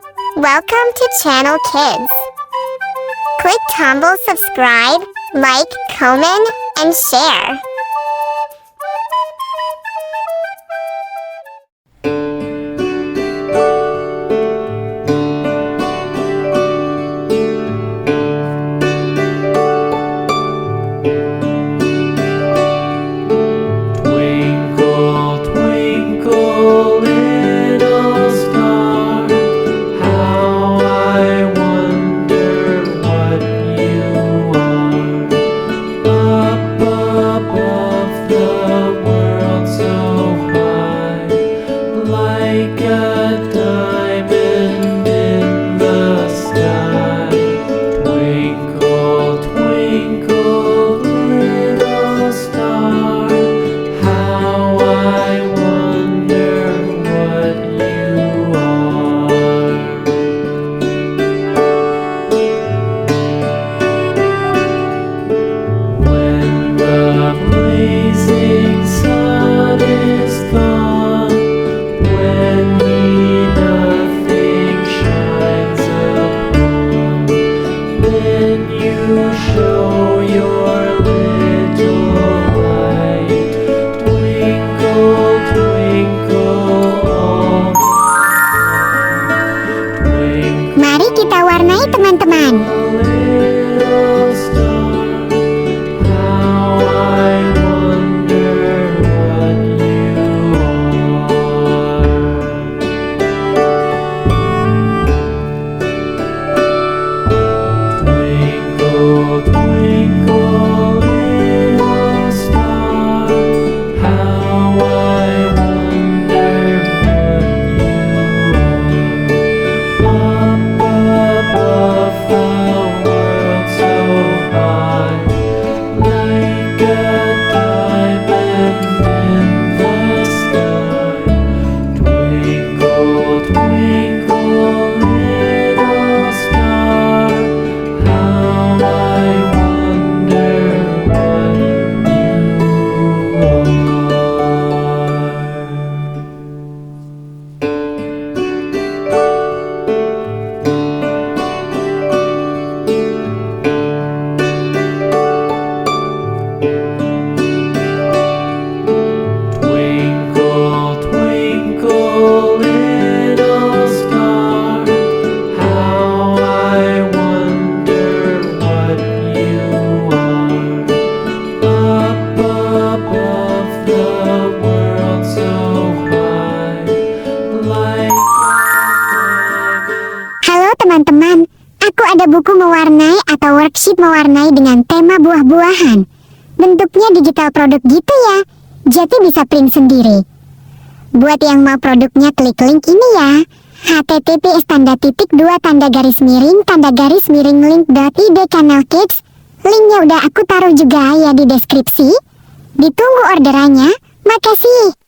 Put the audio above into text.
Welcome to Channel Kids. Click tombol subscribe, like, comment, and share. Mari kita warnai teman-teman. Teman-teman, aku ada buku mewarnai atau worksheet mewarnai dengan tema buah-buahan. Bentuknya digital produk gitu ya, jadi bisa print sendiri. Buat yang mau produknya klik link ini ya, https://link.id channel kids. Linknya udah aku taruh juga ya di deskripsi. Ditunggu orderannya, makasih.